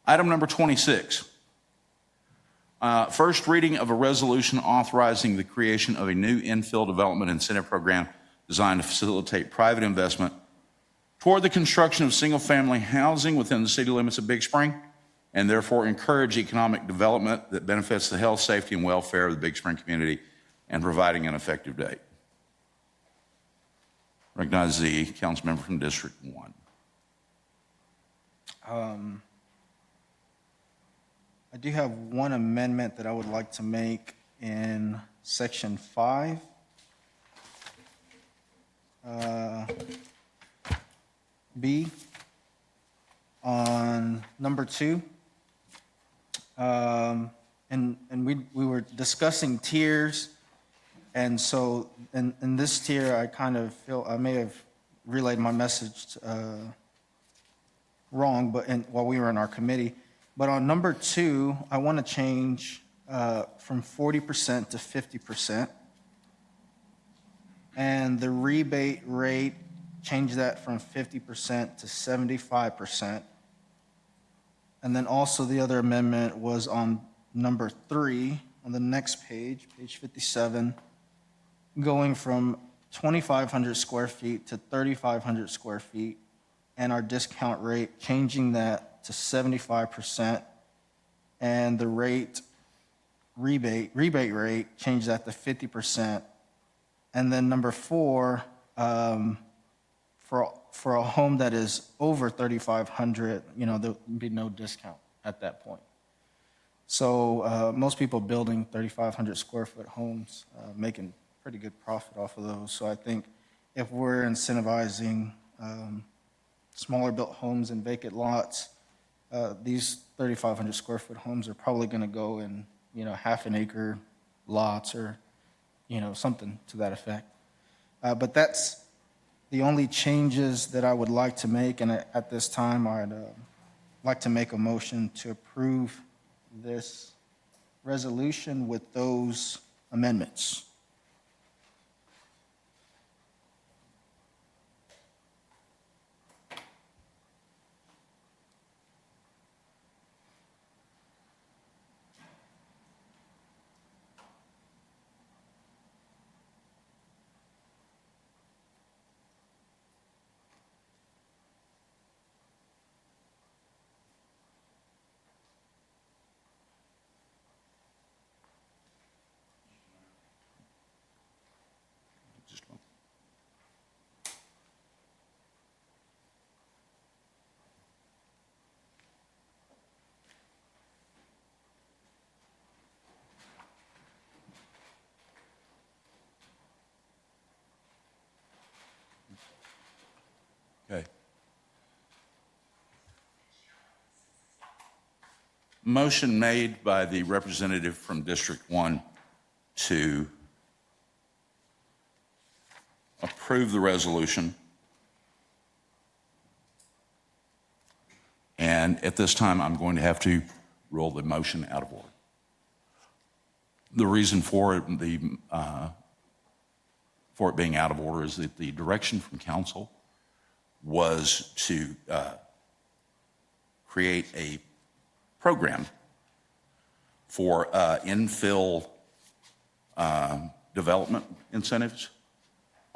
Item number 26. First reading of a resolution authorizing the creation of a new infill development incentive program designed to facilitate private investment toward the construction of single-family housing within the city limits of Big Spring, and therefore encourage economic development that benefits the health, safety, and welfare of the Big Spring community, and providing an effective date. Recognize the council member from District 1. I do have one amendment that I would like to make in section 5. B on number 2. And we were discussing tiers, and so in this tier, I kind of feel I may have relayed my message wrong, but while we were in our committee. But on number 2, I want to change from 40% to 50%, and the rebate rate, change that from 50% to 75%. And then also the other amendment was on number 3 on the next page, page 57, going from 2,500 square feet to 3,500 square feet, and our discount rate, changing that to 75%, and the rebate rate, change that to 50%. And then number 4, for a home that is over 3,500, there'll be no discount at that point. So most people building 3,500 square foot homes, making pretty good profit off of those. So I think if we're incentivizing smaller built homes and vacant lots, these 3,500 square foot homes are probably going to go in, half an acre lots or, something to that effect. But that's the only changes that I would like to make, and at this time, I'd like to make a motion to approve this resolution with those amendments. Okay. Motion made by the representative from District 1 to approve the resolution. And at this time, I'm going to have to rule the motion out of order. The reason for it being out of order is that the direction from council was to create a program for infill development incentives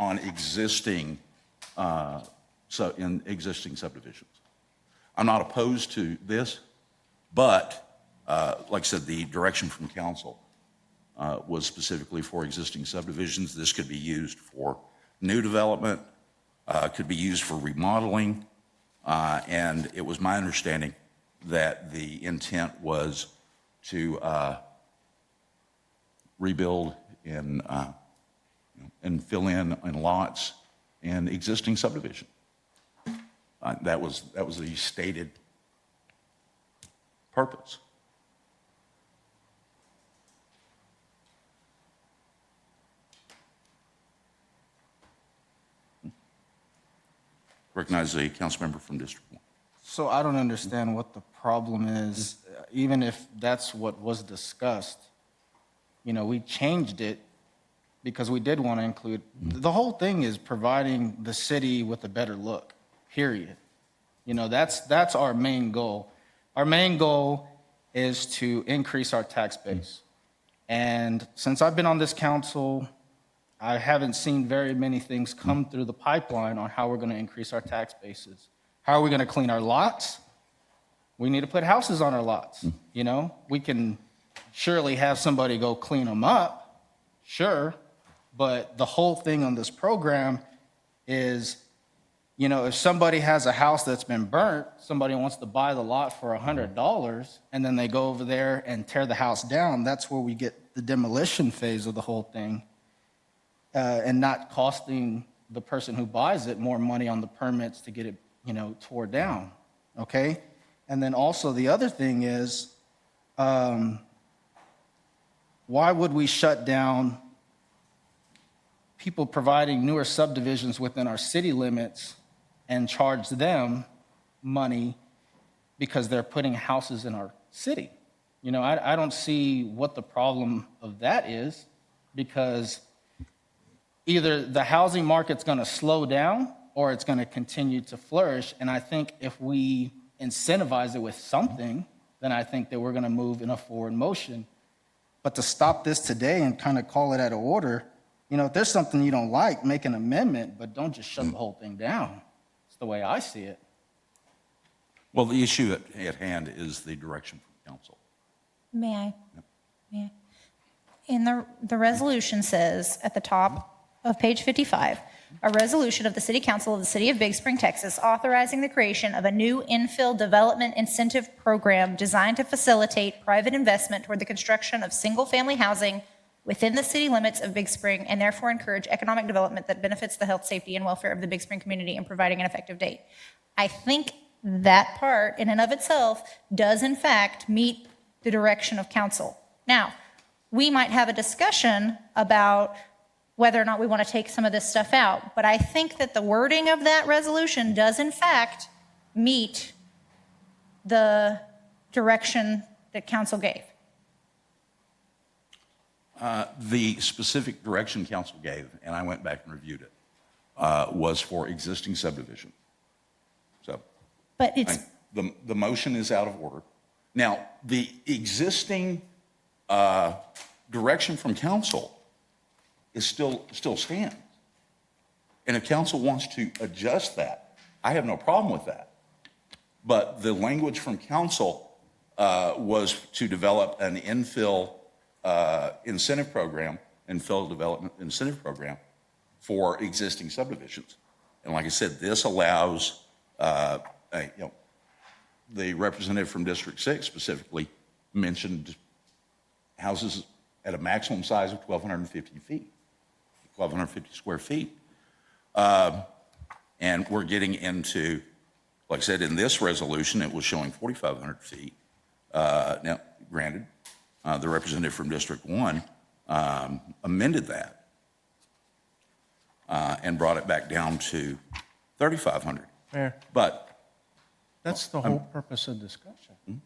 on existing subdivisions. I'm not opposed to this, but like I said, the direction from council was specifically for existing subdivisions. This could be used for new development, could be used for remodeling, and it was my understanding that the intent was to rebuild and fill in lots in existing subdivision. That was the stated purpose. Recognize the council member from District 1. So I don't understand what the problem is, even if that's what was discussed. We changed it because we did want to include, the whole thing is providing the city with a better look, period. That's our main goal. Our main goal is to increase our tax base. And since I've been on this council, I haven't seen very many things come through the pipeline on how we're going to increase our tax bases. How are we going to clean our lots? We need to put houses on our lots. You know, we can surely have somebody go clean them up, sure, but the whole thing on this program is, you know, if somebody has a house that's been burnt, somebody wants to buy the lot for $100, and then they go over there and tear the house down, that's where we get the demolition phase of the whole thing, and not costing the person who buys it more money on the permits to get it, you know, tore down, okay? And then also the other thing is, why would we shut down people providing newer subdivisions within our city limits and charge them money because they're putting houses in our city? You know, I don't see what the problem of that is, because either the housing market's going to slow down or it's going to continue to flourish. And I think if we incentivize it with something, then I think that we're going to move in a forward motion. But to stop this today and kind of call it out of order, you know, if there's something you don't like, make an amendment, but don't just shut the whole thing down. It's the way I see it. Well, the issue at hand is the direction from council. May I? May I? In the resolution says at the top of page 55, a resolution of the City Council of the City of Big Spring, Texas, authorizing the creation of a new infill development incentive program designed to facilitate private investment toward the construction of single-family housing within the city limits of Big Spring, and therefore encourage economic development that benefits the health, safety, and welfare of the Big Spring community, and providing an effective date. I think that part in and of itself does in fact meet the direction of council. Now, we might have a discussion about whether or not we want to take some of this stuff out, but I think that the wording of that resolution does in fact meet the direction that council gave. The specific direction council gave, and I went back and reviewed it, was for existing subdivision. So, But it's, the motion is out of order. Now, the existing direction from council is still stands. And if council wants to adjust that, I have no problem with that. But the language from council was to develop an infill incentive program, infill development incentive program for existing subdivisions. And like I said, this allows, you know, the representative from District 6 specifically mentioned houses at a maximum size of 1,250 feet, 1,250 square feet. And we're getting into, like I said, in this resolution, it was showing 4,500 feet. Now, granted, the representative from District 1 amended that and brought it back down to 3,500. Mayor, But that's the whole purpose of discussion.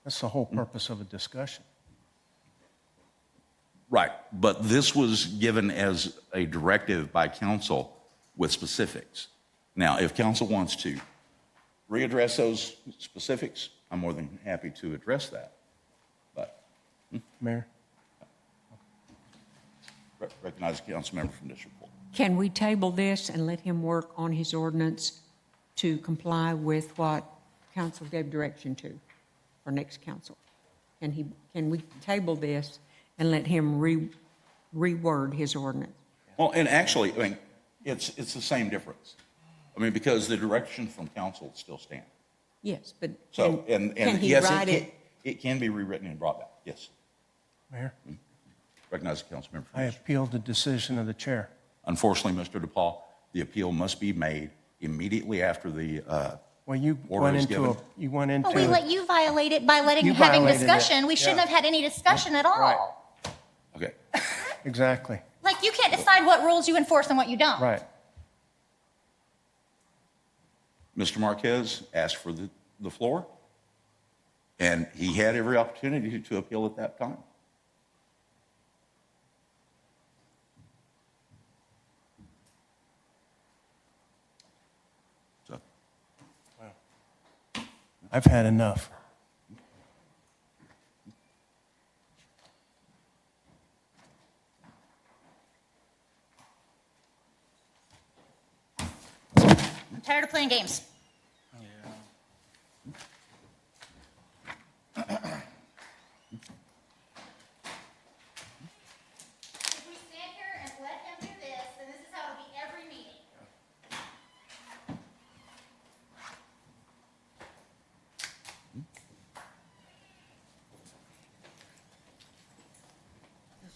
That's the whole purpose of a discussion. right, but this was given as a directive by council with specifics. Now, if council wants to readdress those specifics, I'm more than happy to address that. But Mayor? recognize the council member from District 4. Can we table this and let him work on his ordinance to comply with what council gave direction to for next council? Can we table this and let him reword his ordinance? Well, and actually, I mean, it's the same difference. I mean, because the direction from council still stands. Yes, but So, can he yes, write it? it can be rewritten and brought back, yes. Mayor, Recognize the council member from I District. appeal the decision of the chair. Unfortunately, Mr. DePauw, the appeal must be made immediately after the Well, you order went is into given. you went into. but we let you violate it by letting You having violated it. discussion. We shouldn't Yeah. have had any discussion at all. Right. Okay. Exactly, Like, you can't decide what rules you enforce and what you don't. right. Mr. Marquez asked for the floor, and he had every opportunity to appeal at that time. So, I've had enough. I'm tired of playing games. If we stand here and let him do this, then this is how it'll be every meeting.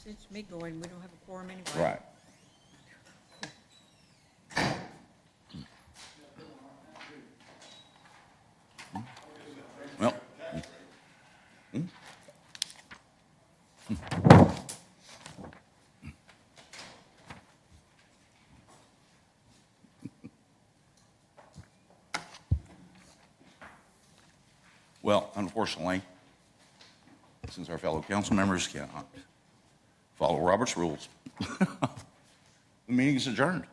Since me going, we don't have a quorum anyway. Right. Well, well, unfortunately, since our fellow council members cannot follow Robert's rules, the meeting is adjourned.